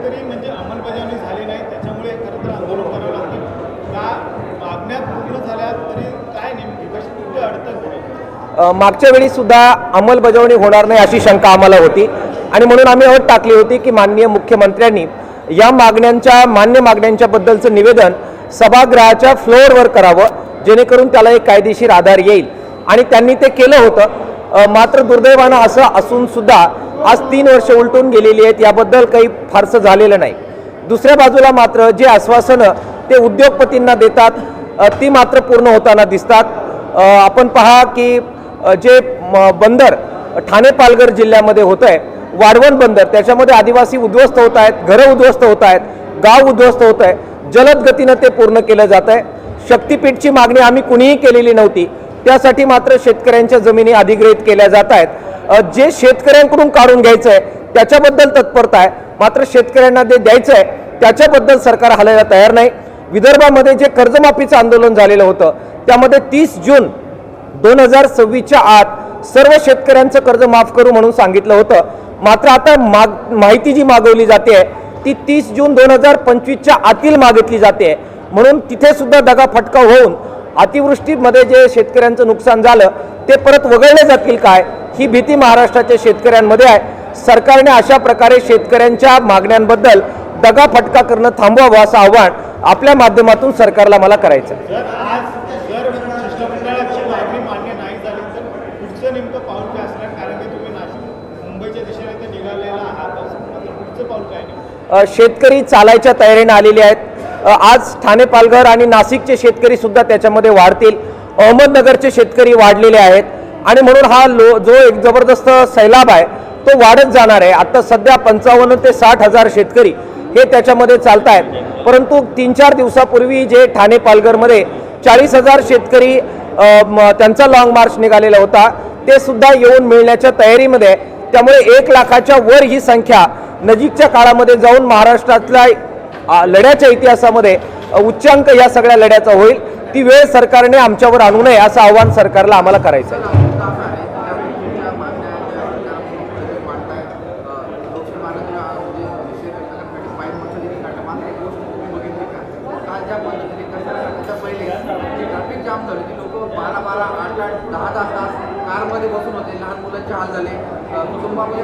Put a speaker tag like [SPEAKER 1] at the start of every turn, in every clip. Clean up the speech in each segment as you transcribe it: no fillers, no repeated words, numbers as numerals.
[SPEAKER 1] शेतकरी म्हणजे अंमलबजावणी झाली नाही त्याच्यामुळे खरं तर आंदोलन करावं लागतं का? मागण्या पूर्ण झाल्या तरी काय नेमकी कशी कुठे अडचण?
[SPEAKER 2] मागच्या वेळी सुद्धा अंमलबजावणी होणार नाही अशी शंका आम्हाला होती आणि म्हणून आम्ही अट टाकली होती की माननीय मुख्यमंत्र्यांनी या मान्य मागण्यांच्या बद्दलचं निवेदन सभागृहाच्या फ्लोअरवर करावं, जेणेकरून त्याला एक कायदेशीर आधार येईल आणि त्यांनी ते केलं होतं. मात्र दुर्दैवानं असं असून सुद्धा आज 3 वर्ष उलटून गेलेली आहेत, याबद्दल काही फारसं झालेलं नाही. दुसऱ्या बाजूला मात्र जे आश्वासनं ते उद्योगपतींना देतात ती मात्र पूर्ण होताना दिसतात. आपण पहा की जे बंदर ठाणे पालघर जिल्ह्यामध्ये होत आहे, वाढवण बंदर, त्याच्यामध्ये आदिवासी उद्ध्वस्त होत आहेत, घरं उद्ध्वस्त होत आहेत, गाव उद्ध्वस्त होत आहे, जलद गतीनं ते पूर्ण केलं जात आहे. शक्तीपीठची मागणी आम्ही कुणीही केलेली नव्हती, त्यासाठी मात्र शेतकऱ्यांच्या जमिनी अधिग्रहित केल्या जात आहेत. जे शेतकऱ्यांकडून काढून घ्यायचं आहे त्याच्याबद्दल तत्परता आहे, मात्र शेतकऱ्यांना जे द्यायचं आहे त्याच्याबद्दल सरकार हलायला तयार नाही. विदर्भामध्ये जे कर्जमाफीचं आंदोलन झालेलं होतं त्यामध्ये 30 जून 2026च्या आत सर्व शेतकऱ्यांचं कर्ज माफ करू म्हणून सांगितलं होतं. मात्र आता माहिती जी मागवली जाते ती 30 जून 2025च्या आतील मागितली जाते, म्हणून तिथे सुद्धा दगाफटका होऊन अतिवृष्टीमध्ये जे शेतकऱ्यांचं नुकसान झालं ते परत वगळले जातील काय, ही भीती महाराष्ट्राच्या शेतकऱ्यांमध्ये आहे. सरकारने अशा प्रकारे शेतकऱ्यांच्या मागण्यांबद्दल दगाफटका करणं थांबवावं असं आव्हान आपल्या माध्यमातून सरकारला मला करायचं आहे.
[SPEAKER 1] जर शिष्टमंडळाची मागणी मान्य नाही झाली तर पुढचं नेमकं पाऊल काय असणार? कारण की तुम्ही नाशिक मुंबईच्या दिशेने तर निघालेला आहात, पुढचं पाऊल काय नाही?
[SPEAKER 2] शेतकरी चालायच्या तयारीने आलेले आहेत. आज ठाणे पालघर आणि नाशिकचे शेतकरी सुद्धा त्याच्यामध्ये वाढतील. अहमदनगरचे शेतकरी वाढलेले आहेत आणि म्हणून हा जो एक जबरदस्त सैलाब आहे तो वाढत जाणार आहे. आता सध्या 55 ते 60 हजार शेतकरी हे त्याच्यामध्ये चालत आहेत, परंतु 3-4 दिवसापूर्वी जे ठाणे पालघरमध्ये 40,000 शेतकरी त्यांचा लॉंग मार्च निघालेला होता ते सुद्धा येऊन मिळण्याच्या तयारीमध्ये. त्यामुळे 1 लाखाच्या वर ही संख्या नजीकच्या काळामध्ये जाऊन महाराष्ट्रातल्या लढ्याच्या इतिहासामध्ये उच्चांक या सगळ्या लढ्याचा होईल. ती वेळ सरकारने आमच्यावर आणू नये असं आव्हान सरकारला आम्हाला करायचं आहे.
[SPEAKER 3] कारमध्ये बसून होते, लहान मुलांचे हाल झाले, कुटुंबामध्ये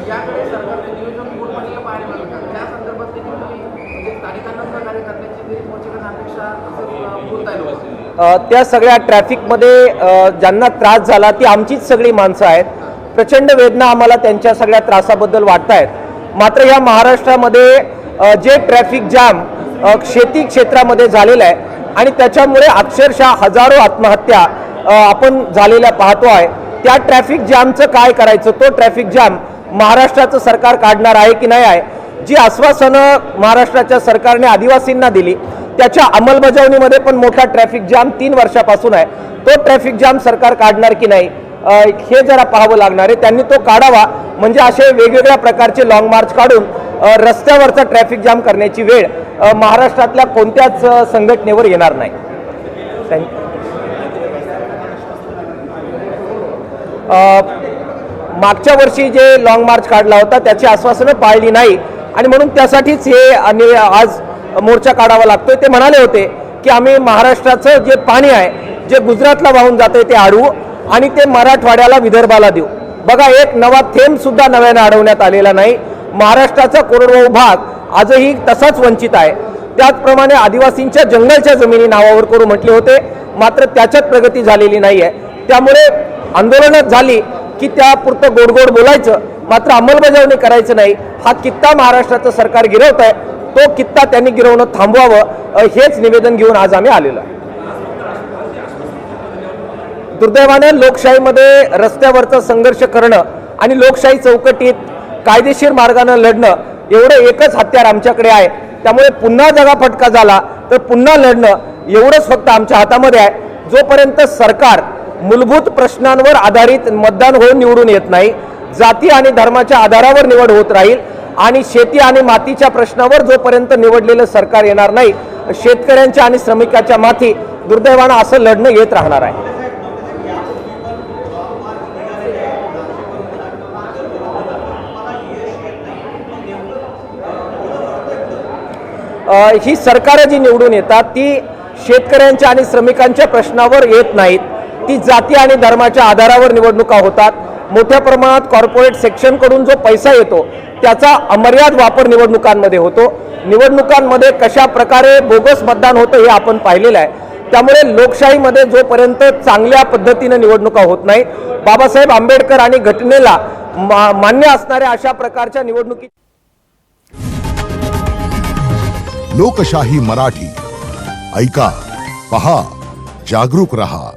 [SPEAKER 3] याकडे सरकारने नियोजन पूर्णपणे पाहायला मिळालं का? त्या संदर्भात देखील स्थानिकांना सहकार्य करण्याची मोर्चेकरण अपेक्षा असं बोलता येईल.
[SPEAKER 2] त्या सगळ्या ट्रॅफिकमध्ये ज्यांना त्रास झाला ती आमचीच सगळी माणसं आहेत. प्रचंड वेदना आम्हाला त्यांच्या सगळ्या त्रासाबद्दल वाटत आहेत. मात्र या महाराष्ट्रामध्ये जे ट्रॅफिक जाम शेती क्षेत्रामध्ये झालेलं आहे आणि त्याच्यामुळे अक्षरशः हजारो आत्महत्या आपण झालेल्या पाहतो आहे. त्या ट्रॅफिक जामचं काय करायचं? तो ट्रॅफिक जाम महाराष्ट्राचं सरकार काढणार आहे की नाही आहे? जी आश्वासनं महाराष्ट्राच्या सरकारने आदिवासींना दिली त्याच्या अंमलबजावणीमध्ये पण मोठा ट्रॅफिक जाम 3 वर्षापासून आहे. तो ट्रॅफिक जाम सरकार काढणार की नाही हे जरा पाहावं लागणार आहे. त्यांनी तो काढावा, म्हणजे असे वेगवेगळ्या प्रकारचे लॉंग मार्च काढून रस्त्यावरचा ट्रॅफिक जाम करण्याची वेळ महाराष्ट्रातल्या कोणत्याच संघटनेवर येणार नाही. मागच्या वर्षी जे लॉंग मार्च काढला होता त्याची आश्वासनं पाळली नाही आणि म्हणून त्यासाठीच हे आज मोर्चा काढावा लागतोय. ते म्हणाले होते की आम्ही महाराष्ट्राचं जे पाणी आहे जे गुजरातला वाहून जातंय ते अडवू आणि ते मराठवाड्याला विदर्भाला देऊ. बघा, एक नवा थेंब सुद्धा नव्याने अडवण्यात आलेला नाही. महाराष्ट्राचा कोरडवाहू भाग आजही तसाच वंचित आहे. त्याचप्रमाणे आदिवासींच्या जंगलच्या जमिनी नावावर करू म्हटले होते, मात्र त्याच्यात प्रगती झालेली नाही आहे. त्यामुळे आंदोलनात झाली की त्यापुरतं गोडगोड बोलायचं, मात्र अंमलबजावणी करायचं नाही. हा कित्ता महाराष्ट्राचं सरकार गिरवत आहे, तो कित्ता त्यांनी गिरवणं थांबवावं हेच निवेदन घेऊन आज आम्ही आलेलो आहे. दुर्दैवाने लोकशाहीमध्ये रस्त्यावरचा संघर्ष करणं आणि लोकशाही चौकटीत कायदेशीर मार्गाने लढणं एवढं एकच हत्यार आमच्याकडे आहे. त्यामुळे पुन्हा दगाफटका झाला तर पुन्हा लढणं एवढंच फक्त आमच्या हातामध्ये आहे. जोपर्यंत सरकार मूलभूत प्रश्नांवर आधारित मतदान होऊन निवडून येत नाही, जाती आणि धर्माच्या आधारावर निवड होत राहील आणि शेती आणि मातीच्या प्रश्नावर जोपर्यंत निवडलेलं सरकार येणार नाही, शेतकऱ्यांच्या आणि श्रमिकाच्या माथी दुर्दैवानं असं लढणं येत राहणार आहे. ही सरकारं जी निवडून येतात ती शेतकऱ्यांच्या आणि श्रमिकांच्या प्रश्नावर येत नाहीत, ती जाती आणि धर्माच्या आधारावर निवडणुका होतात. मोठ्या प्रमाणात कॉर्पोरेट सेक्शनकडून जो पैसा येतो त्याचा अमर्याद वापर निवडणुकांमध्ये होतो. निवडणुकांमध्ये कशा प्रकारे बोगस मतदान होतं हे आपण पाहिलेलं आहे. त्यामुळे लोकशाहीमध्ये जोपर्यंत चांगल्या पद्धतीनं निवडणुका होत नाही, बाबासाहेब आंबेडकर आणि घटनेला मान्य असणाऱ्या अशा प्रकारच्या निवडणुकी
[SPEAKER 4] लोकशाही मराठी ऐका, पहा, जागरूक रहा.